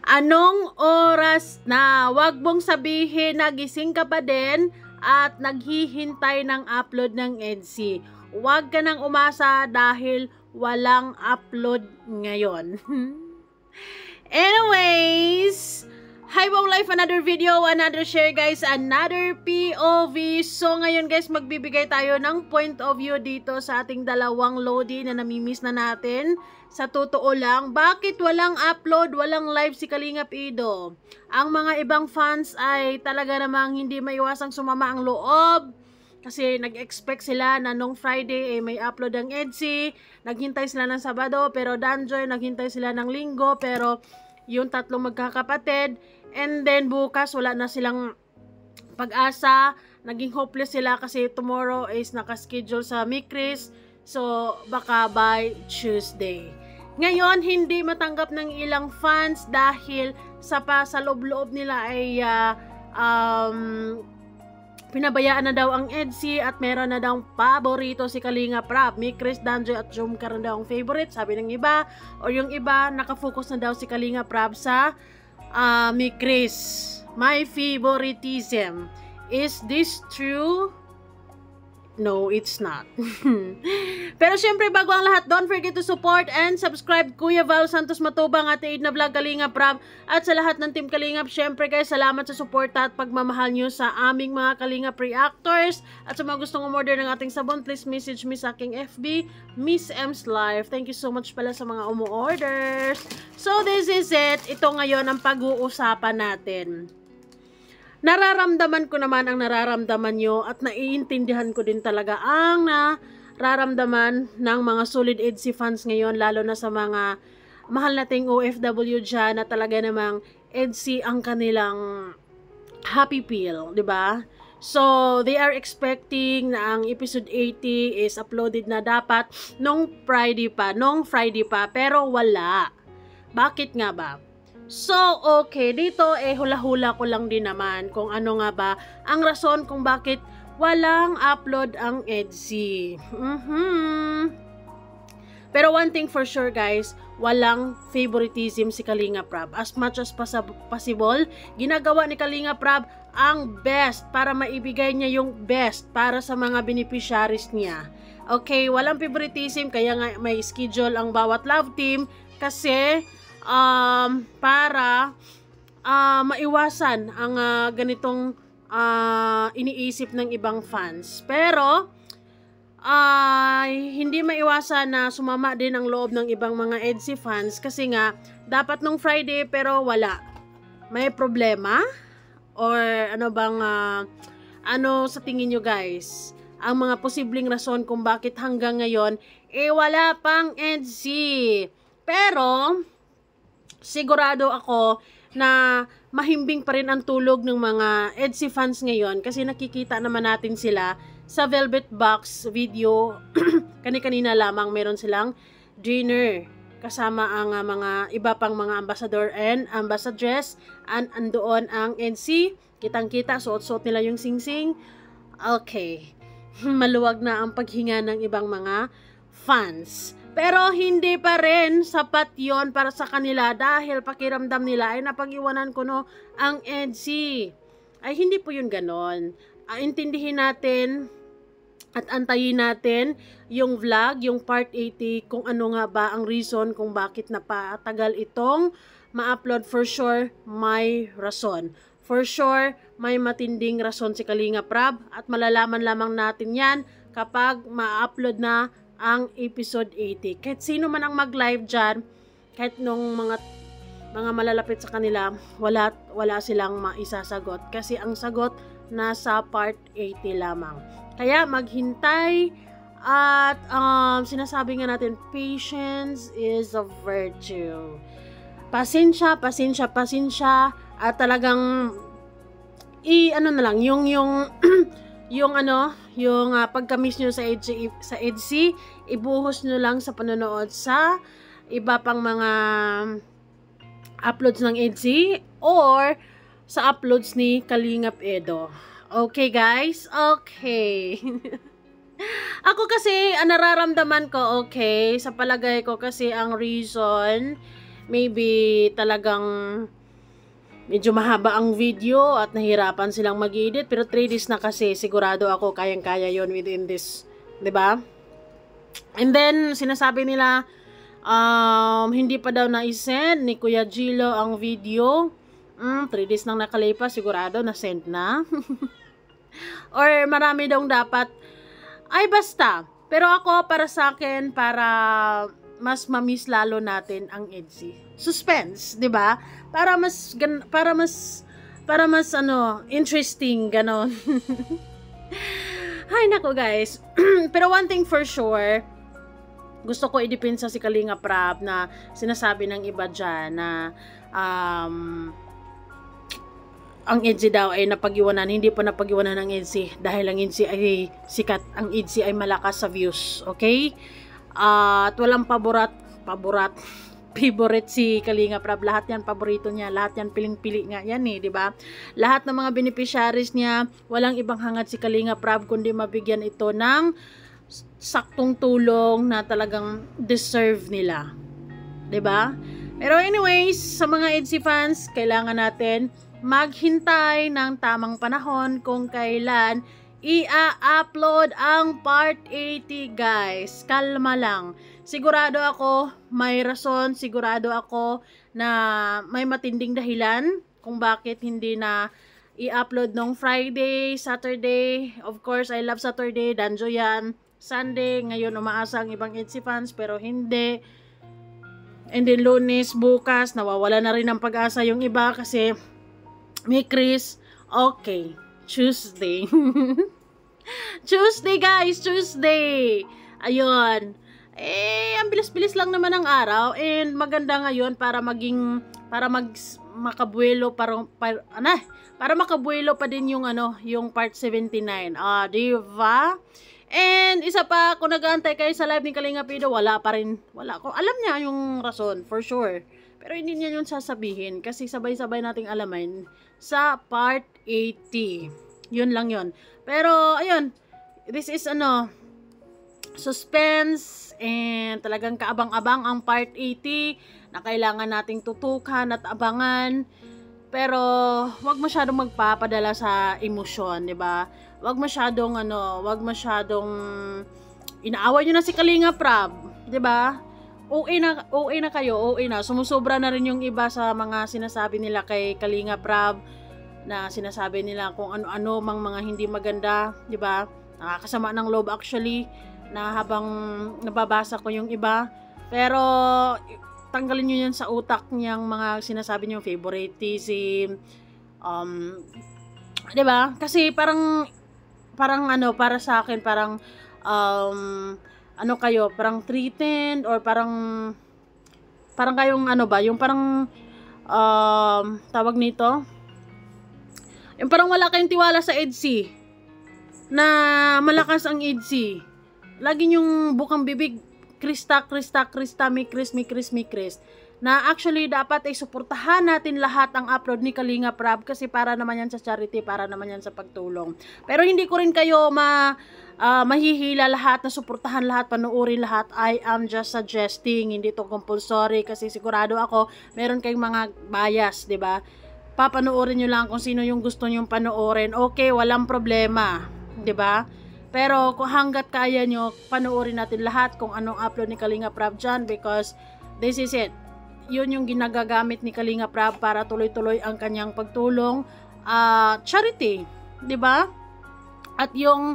Anong oras na? Wag mong sabihin na gising ka pa din at naghihintay ng upload ng EDSI. Wag ka nang umasa dahil walang upload ngayon. Anyways, hi Wow Life, another video, another share guys, another POV. So ngayon guys, magbibigay tayo ng point of view dito sa ating dalawang Lodi na namimiss na natin. Sa totoo lang, bakit walang upload, walang live si Kalingap Edo? Ang mga ibang fans ay talaga namang hindi maiwasang sumama ang loob. Kasi nag-expect sila na nung Friday may upload ang EDSI. Naghintay sila ng Sabado, pero Danjoy, naghintay sila ng Linggo, pero yung tatlong magkakapatid. And then bukas wala na silang pag-asa. Naging hopeless sila kasi tomorrow is nakaschedule sa Mikris. So baka by Tuesday. Ngayon hindi matanggap ng ilang fans dahil sa loob-loob nila ay pinabayaan na daw ang EDSI at meron na daw paborito si Kalingap Rab. Mikris, Danjoy at Jomcar na daw ang favorite, sabi ng iba. O yung iba, nakafocus na daw si Kalingap Rab sa Mikris. My favoritism. Is this true? No, it's not. Pero syempre, bago ang lahat, don't forget to support and subscribe Kuya Val Santos Matubang at Aid na Vlog Kalingap Rab. At sa lahat ng Team Kalingap, syempre guys, salamat sa suporta at pagmamahal nyo sa aming mga Kalingap reactors. At sa mga gustong umorder ng ating sabon, please message me sa aking FB, Miss M's Life. Thank you so much pala sa mga umu-orders. So this is it. Ito ngayon ang pag-uusapan natin. Nararamdaman ko naman ang nararamdaman nyo at naiintindihan ko din talaga ang nararamdaman ng mga solid EDSI fans ngayon, lalo na sa mga mahal nating OFW dyan na talaga namang EDSI ang kanilang happy pill, di ba? So, they are expecting na ang episode 80 is uploaded na dapat nung Friday pa, pero wala. Bakit nga ba? So, okay, dito hula-hula ko lang din naman kung ano nga ba ang rason kung bakit walang upload ang EDSI. Pero one thing for sure guys, walang favoritism si Kalingap Rab. As much as possible, ginagawa ni Kalingap Rab ang best para maibigay niya yung best para sa mga beneficiaries niya. Okay, walang favoritism, kaya nga may schedule ang bawat love team kasi para maiwasan ang ganitong iniisip ng ibang fans. Pero hindi maiwasan na sumama din ang loob ng ibang mga EDSI fans kasi nga dapat nung Friday pero wala. May problema? Or ano bang ano sa tingin nyo guys? Ang mga posibleng rason kung bakit hanggang ngayon wala pang EDSI. Pero sigurado ako na mahimbing pa rin ang tulog ng mga EDSI fans ngayon kasi nakikita naman natin sila sa Velvet Box video. Kani-kanina lamang meron silang dinner kasama ang mga iba pang mga ambassador and ambassadress, and andoon ang EDSI. Kitang-kita, suot-suot nila yung sing-sing. Okay. Maluwag na ang paghinga ng ibang mga fans. Pero hindi pa rin sapat yon para sa kanila dahil pakiramdam nila ay napag-iwanan ko no ang EDSI. Ay hindi po yun ganon. Intindihin natin at antayin natin yung vlog, yung part 80, kung ano nga ba ang reason kung bakit napatagal itong ma-upload. For sure, may rason. For sure, may matinding rason si Kalingap Rab at malalaman lamang natin yan kapag ma-upload na ang episode 80. Kahit sino man ang mag-live dyan, kahit nung mga malalapit sa kanila, wala silang maisasagot. Kasi ang sagot nasa part 80 lamang. Kaya maghintay at sinasabi nga natin, patience is a virtue. Pasensya at talagang ano na lang, yung pagka-miss nyo sa EDSI, ibuhos nyo lang sa panonood sa iba pang mga uploads ng EDSI or sa uploads ni Kalingap Edo. Okay guys? Okay. Ako kasi, nararamdaman ko, okay, sa palagay ko kasi ang reason maybe talagang medyo mahaba ang video at nahirapan silang mag-edit, pero 3 days na kasi, sigurado ako kayang-kaya yon within this, 'di ba? And then sinasabi nila hindi pa daw na-send ni Kuya Gilo ang video. 3 days nang nakalipas, sigurado na-send na. Or marami daw dapat. Ay basta. Pero ako, para sa akin, para mas mamiss lalo natin ang EDSI. Suspense, 'di ba? Para mas interesting ganon. Hay nako guys. Pero one thing for sure, gusto ko i-depensa si Kalinga Prab na sinasabi ng iba dyan na ang EDSI daw ay napag-iwanan. Hindi pa napag-iwanan ng EDSI dahil ang EDSI ay sikat. Ang EDSI ay malakas sa views. Okay? At walang favorite si Kalinga Prab. Lahat yan paborito niya. Lahat yan piling-pili nga yan eh. Diba? Lahat ng mga beneficiaries niya, walang ibang hangad si Kalinga Prab kundi mabigyan ito ng saktong tulong na talagang deserve nila. 'Di ba? Pero anyways, sa mga EDSI fans, kailangan natin maghintay ng tamang panahon kung kailan i-upload ang part 80, guys. Kalma lang. Sigurado ako may rason, sigurado ako na may matinding dahilan kung bakit hindi na i-upload nung Friday, Saturday. Of course, I love Saturday, Danjo yan. Sunday, ngayon umaasa ang ibang EDSI fans pero hindi. And then Lunes, bukas, nawawala na rin ang pag-asa yung iba kasi may Chris. Okay, Tuesday. Tuesday guys, Tuesday. Ayun. Ang bilis-bilis lang naman ang araw and maganda ngayon para makabuelo para makabuelo pa din yung yung part 79. Di ba? And isa pa, kung nag-aantay kayo sa live ni Kalinga Pido, wala pa rin. Wala ko. Alam niya yung rason, for sure. Pero hindi niya yun sasabihin kasi sabay-sabay nating alamin sa part 80. Yun lang yun. Pero, ayun, this is suspense and talagang kaabang-abang ang part 80 na kailangan nating tutukan at abangan. Pero, wag masyadong magpapadala sa emosyon, 'di ba? Wag masyadong inaaway niyo na si Kalinga Prab, 'di ba? OA na kayo, OA na. Sumusobra na rin yung iba sa mga sinasabi nila kay Kalinga Prab na sinasabi nila kung ano-ano mang mga hindi maganda, 'di ba? Nakakasama ng loob actually na habang nababasa ko yung iba. Pero tanggalin nyo yan sa utak niyang mga sinasabi nyo, favoritism, 'di ba? Kasi parang para sa akin parang kayo, parang threatened or parang kayong yung parang tawag nito, yung parang wala kayong tiwala sa EDSI na malakas ang EDSI. Lagi yung bukang bibig Krista, may Chris. Na actually dapat ay suportahan natin lahat ang upload ni Kalinga Prab kasi para naman yan sa charity, para naman yan sa pagtulong. Pero hindi ko rin kayo mahihila lahat na suportahan lahat, panuorin lahat. I am just suggesting, hindi to compulsory kasi sigurado ako meron kayong mga bias, 'di ba? Papanoorin nyo lang kung sino yung gusto nyong panoorin. Okay, walang problema, 'di ba? Pero kung hanggat kaya nyo, panoorin natin lahat kung anong upload ni Kalinga Prab dyan because this is it. Yun yung ginagagamit ni Kalinga Prab para tuloy-tuloy ang kanyang pagtulong. Charity, di ba? At yung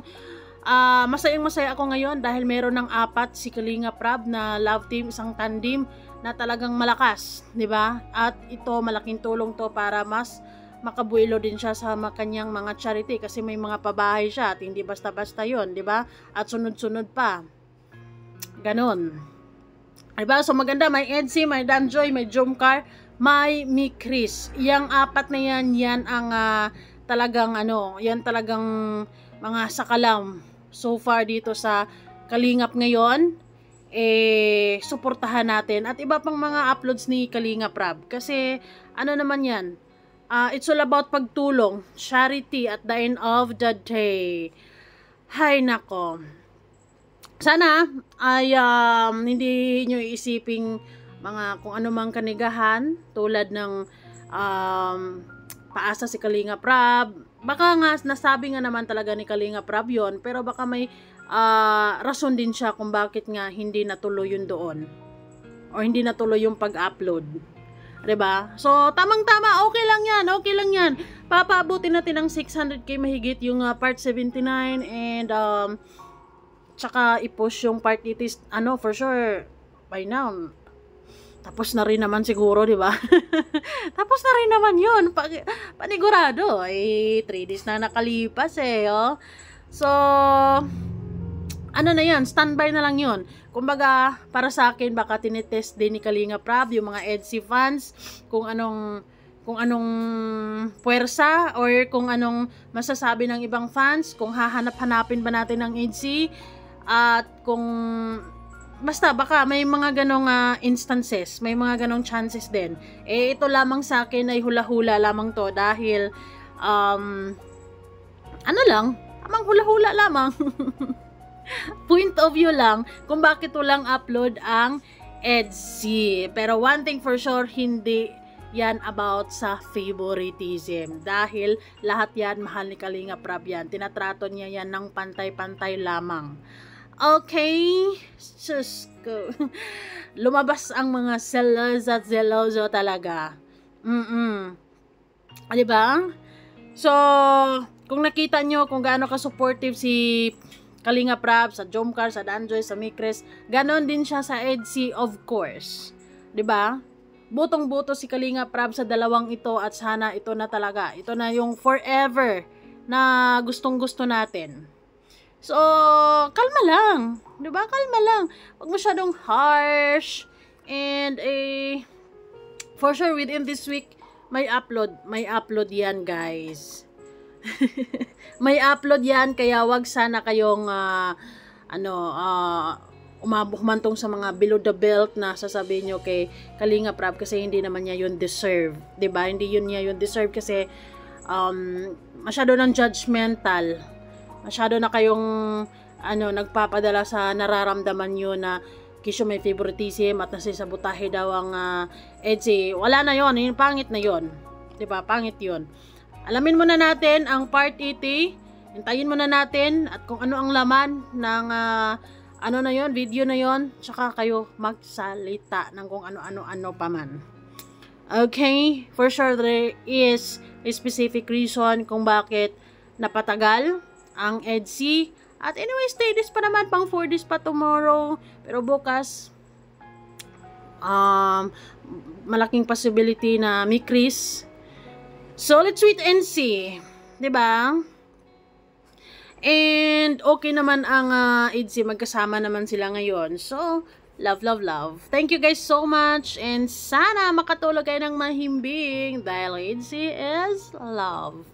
masayang-masaya ako ngayon dahil meron ng 4 si Kalinga Prab na love team, isang tandem na talagang malakas, di ba? At ito, malaking tulong to para mas makabuelo din siya sa kanyang mga charity kasi may mga pabahay siya at hindi basta-basta yon, di ba? At sunod-sunod pa. Ganon. Diba? So maganda, may EDSI, may Danjoy, may Jomcar, may Chris. Yang 4 na yan ang talagang yan talagang mga sakalam so far dito sa Kalingap ngayon. Suportahan natin at iba pang mga uploads ni Kalinga Prab kasi naman yan, it's all about pagtulong, charity at the end of the day. Hay nako. Sana ay hindi nyo iisiping mga kung ano mang kanigahan tulad ng paasa si Kalinga Prab. Baka nga nasabi nga naman talaga ni Kalinga Prab yon, pero baka may rason din siya kung bakit nga hindi natuloy yun doon or hindi natuloy yung pag-upload. 'Di ba? So tamang-tama, okay lang 'yan, okay lang 'yan. Papaabutin natin ng 600k mahigit yung part 79 and tsaka i-push yung part 80 for sure by now. Tapos na rin naman siguro, 'di ba? Tapos na rin naman 'yun. Panigurado. 3 days na nakalipas oh. So ano na 'yan, standby na lang 'yun. Kumbaga, para sa akin baka tinitest din ni Kalinga Prab yung mga EDSI fans kung anong puwersa or kung anong masasabi ng ibang fans, kung hahanap-hanapin ba natin ng EDSI at kung basta baka may mga ganong instances, may mga ganong chances din. Ito lamang sa akin ay hula-hula lamang to dahil amang hula-hula lamang. Point of view lang kung bakit walang upload ang EDSI. Pero one thing for sure, hindi yan about sa favoritism. Dahil lahat yan, mahal ni Kalinga Prab yan. Tinatrato niya yan ng pantay-pantay lamang. Okay? Sus ko. Lumabas ang mga selos at zeloso talaga. Diba? So, kung nakita nyo kung gaano ka-supportive si Kalinga Prab sa Jomcar, sa Danjoy, sa Mikres, ganon din siya sa EDSI, of course. 'Di ba? Butong-buto si Kalinga Prab sa dalawang ito at sana ito na talaga. Ito na yung forever na gustong-gusto natin. So, kalma lang. 'Di ba? Kalma lang. Huwag masyadong harsh. And for sure within this week may upload 'yan, guys. May upload yan, kaya wag sana kayong humantong sa mga below the belt na sasabihin nyo kay Kalinga Prab kasi hindi naman niya yun deserve, 'di ba? Hindi yun niya yun deserve kasi masyado ng judgmental, masyado na kayong nagpapadala sa nararamdaman nyo na kisyo may favoritism at nasisabotahe daw ang EDSI. Wala na yun, pangit na yun, 'di ba? Pangit yun. Alamin muna natin ang part 80. Hintayin muna natin at kung ano ang laman ng video na yon, tsaka kayo magsalita ng kung ano-ano pa man. Okay? For sure there is a specific reason kung bakit napatagal ang EDSI. At anyway, stay days pa naman, pang 4 days pa tomorrow. Pero bukas malaking possibility na Mikris. So, let's wait and see. 'Di ba? And, okay naman ang EDSI. Magkasama naman sila ngayon. So, love, love, love. Thank you guys so much. And sana makatulog kayo ng mahimbing. Dahil EDSI is love.